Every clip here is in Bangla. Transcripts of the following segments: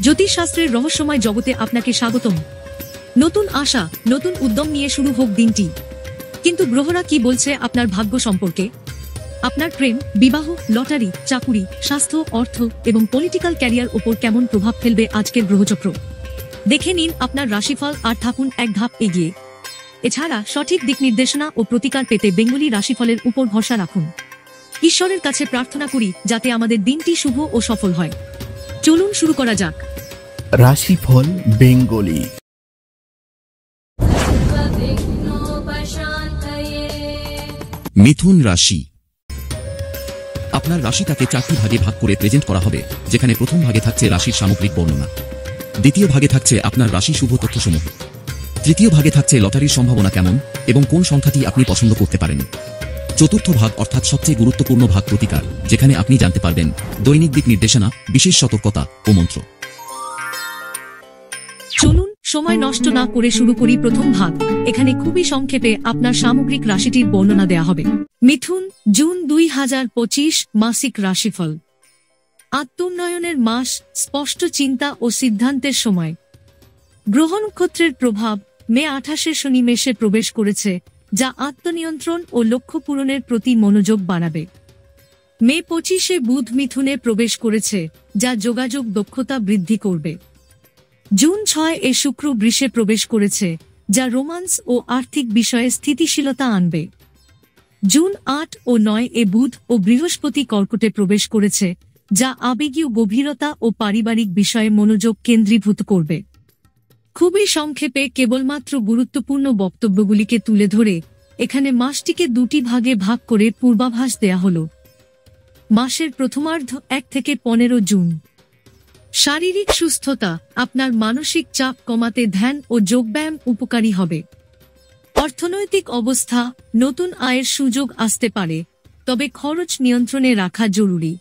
জ্যোতিষশাস্ত্রের রহস্যময় জগতে আপনাকে স্বাগতম। নতুন আশা, নতুন উদ্যম নিয়ে শুরু হোক দিনটি। কিন্তু গ্রহরা কি বলছে আপনার ভাগ্য সম্পর্কে? আপনার প্রেম, বিবাহ, লটারি, চাকুরি, স্বাস্থ্য, অর্থ এবং পলিটিক্যাল ক্যারিয়ার ওপর কেমন প্রভাব ফেলবে আজকের গ্রহচক্র? দেখে নিন আপনার রাশিফল আর থাকুন এক ধাপ এগিয়ে। এছাড়া সঠিক দিক নির্দেশনা ও প্রতিকার পেতে বেঙ্গলি রাশিফলের উপর ভরসা রাখুন। ঈশ্বরের কাছে প্রার্থনা করি যাতে আমাদের দিনটি শুভ ও সফল হয়। চলুন শুরু করা যাক। রাশিফল বেঙ্গলি। মিথুন রাশি। আপনার রাশিটাকে 4টি ভাগে ভাগ করে প্রেজেন্ট করা হবে, যেখানে প্রথম ভাগে থাকছে রাশির সামগ্রিক বর্ণনা, দ্বিতীয় ভাগে থাকছে আপনার রাশি শুভ তথ্যসমূহ, তৃতীয় ভাগে থাকছে লটারির সম্ভাবনা কেমন এবং কোন সংখ্যাটি আপনি পছন্দ করতে পারেন, চতুর্থ ভাগ অর্থাৎ সবচেয়ে গুরুত্বপূর্ণ ভাগ প্রতিকার, যেখানে আপনি জানতে পারবেন দৈনিক দিক নির্দেশনা, বিশেষ সতর্কতা ও মন্ত্র। চলুন সময় নষ্ট না করে শুরু করি প্রথম ভাগ। এখানে খুবই সংক্ষেপে আপনার সামগ্রিক রাশিটির বর্ণনা দেয়া হবে। মিথুন, জুন 2025 মাসিক রাশিফল। আত্মোন্নয়নের মাস, স্পষ্ট চিন্তা ও সিদ্ধান্তের সময়। গ্রহ নক্ষত্রের প্রভাব। মে 28 শনি মেষে প্রবেশ করেছে, যা আত্মনিয়ন্ত্রণ ও লক্ষ্য পূরণের প্রতি মনোযোগ বাড়াবে। মে 25 বুধ মিথুনে প্রবেশ করেছে, যা যোগাযোগ দক্ষতা বৃদ্ধি করবে। জুন 6 শুক্র বৃষে প্রবেশ করেছে, যা রোমান্স ও আর্থিক বিষয়ে স্থিতিশীলতা আনবে। জুন 8 ও 9 বুধ ও বৃহস্পতি কর্কটে প্রবেশ করেছে, যা আবেগীয় গভীরতা ও পারিবারিক বিষয়ে মনোযোগ কেন্দ্রীভূত করবে। খুবই সংক্ষেপে কেবলমাত্র গুরুত্বপূর্ণ বক্তব্যগুলিকে তুলে ধরে এখানে মাসটিকে 2টি ভাগে ভাগ করে পূর্বাভাস দেয়া হল। মাসের প্রথমার্ধ 1 থেকে 15 জুন। শারীরিক সুস্থতা। আপনার মানসিক চাপ কমাতে ধ্যান ও যোগব্যায়াম উপকারী হবে। অর্থনৈতিক অবস্থা। নতুন আয়ের সুযোগ আসতে পারে, তবে খরচ নিয়ন্ত্রণে রাখা জরুরি।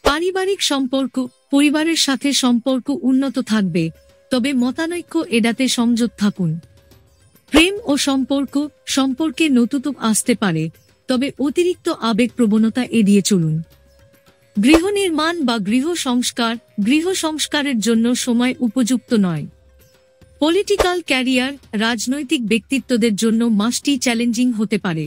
পারিবারিক সম্পর্ক। পরিবারের সাথে সম্পর্ক উন্নত থাকবে, তবে মতানৈক্য এড়াতে সংযত থাকুন। প্রেম ও সম্পর্কে নতুন আসতে পারে, তবে অতিরিক্ত আবেগপ্রবণতা এড়িয়ে চলুন। গৃহ নির্মাণ বা গৃহ সংস্কারের জন্য সময় উপযুক্ত নয়। Political career. রাজনৈতিক ব্যক্তিত্বদের জন্য মাসটি চ্যালেঞ্জিং হতে পারে।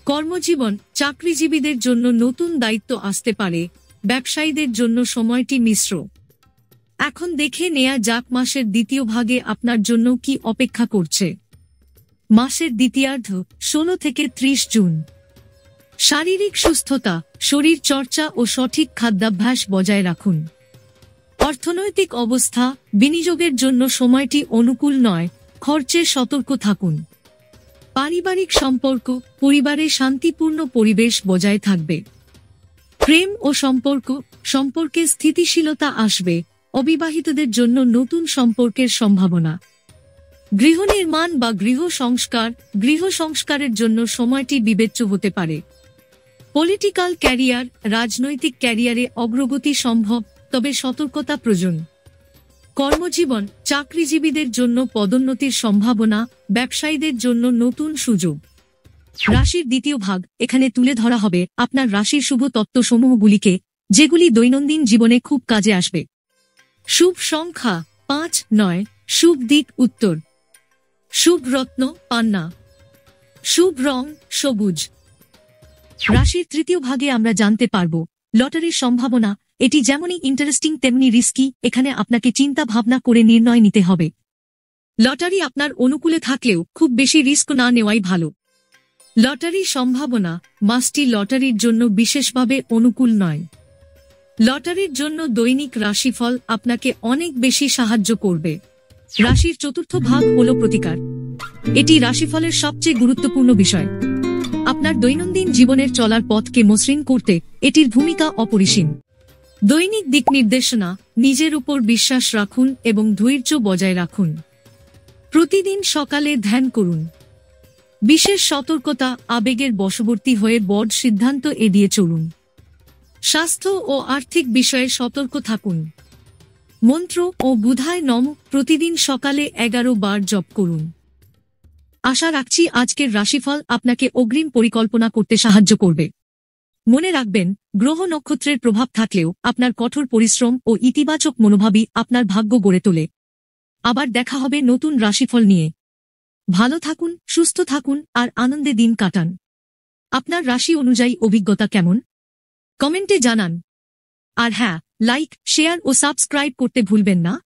কর্মজীবন। চাকরিজীবীদের জন্য নতুন দায়িত্ব আসতে পারে, ব্যবসায়ীদের জন্য সময়টি মিশ্র। এখন দেখে নেয়া যাক মাসের দ্বিতীয় ভাগে আপনার জন্য কি অপেক্ষা করছে। মাসের দ্বিতীয়ার্ধ 16 থেকে 30 জুন। শারীরিক সুস্থতা। শরীর চর্চা ও সঠিক খাদ্যাভ্যাস বজায় রাখুন। অর্থনৈতিক অবস্থা। বিনিয়োগের জন্য সময়টি অনুকূল নয়, খরচে সতর্ক থাকুন। পারিবারিক সম্পর্ক। পরিবারে শান্তিপূর্ণ পরিবেশ বজায় থাকবে। প্রেম ও সম্পর্কে স্থিতিশীলতা আসবে, অবিবাহিতদের জন্য নতুন সম্পর্কের সম্ভাবনা। গৃহ নির্মাণ বা গৃহ সংস্কারের জন্য সময়টি বিবেচ্য হতে পারে। Political career. রাজনৈতিক ক্যারিয়ারে অগ্রগতি সম্ভব, তবে সতর্কতা প্রয়োজন। কর্মজীবন। চাকরিজীবীদের জন্য পদোন্নতির সম্ভাবনা, ব্যবসায়ীদের জন্য নতুন সুযোগ। রাশির দ্বিতীয় ভাগ। এখানে তুলে ধরা হবে আপনার রাশির শুভ তত্ত্বসমূহগুলিকে, যেগুলি দৈনন্দিন জীবনে খুব কাজে আসবে। শুভ সংখ্যা 5, 9। শুভ দিক উত্তর। শুভ রত্ন পান্না। শুভ রং সবুজ। রাশির তৃতীয় ভাগে আমরা জানতে পারব লটারির সম্ভাবনা। এটি যেমনই ইন্টারেস্টিং তেমনি রিস্কি। এখানে আপনাকে চিন্তা ভাবনা করে নির্ণয় নিতে হবে। লটারি আপনার অনুকূলে থাকলেও খুব বেশি রিস্ক না নেওয়াই ভালো। লটারির সম্ভাবনা। মাসটি লটারির জন্য বিশেষভাবে অনুকূল নয়। লটারির জন্য দৈনিক রাশিফল আপনাকে অনেক বেশি সাহায্য করবে। রাশির চতুর্থ ভাগ হল প্রতিকার। এটি রাশিফলের সবচেয়ে গুরুত্বপূর্ণ বিষয়। আপনার দৈনন্দিন জীবনের চলার পথকে মসৃণ করতে এটির ভূমিকা অপরিসীম। দৈনিক দিক নির্দেশনা। নিজের উপর বিশ্বাস রাখুন এবং ধৈর্য বজায় রাখুন। প্রতিদিন সকালে ধ্যান করুন। বিশেষ সতর্কতা। আবেগের বশবর্তী হয়ে বড় সিদ্ধান্ত এড়িয়ে চলুন। স্বাস্থ্য ও আর্থিক বিষয়ে সতর্ক থাকুন। মন্ত্র ও বুধায় নম প্রতিদিন সকালে 11 বার জপ করুন। আশা রাখছি আজকের রাশিফল আপনাকে অগ্রিম পরিকল্পনা করতে সাহায্য করবে। মনে রাখবেন, গ্রহ নক্ষত্রের প্রভাব থাকলেও আপনার কঠোর পরিশ্রম ও ইতিবাচক মনোভাবই আপনার ভাগ্য গড়ে তোলে। আবার দেখা হবে নতুন রাশিফল নিয়ে। ভালো থাকুন, সুস্থ থাকুন আর আনন্দে দিন কাটান। আপনার রাশি অনুযায়ী অভিজ্ঞতা কেমন? কমেন্টে জানান। আর হ্যাঁ, লাইক, শেয়ার ও সাবস্ক্রাইব করতে ভুলবেন না।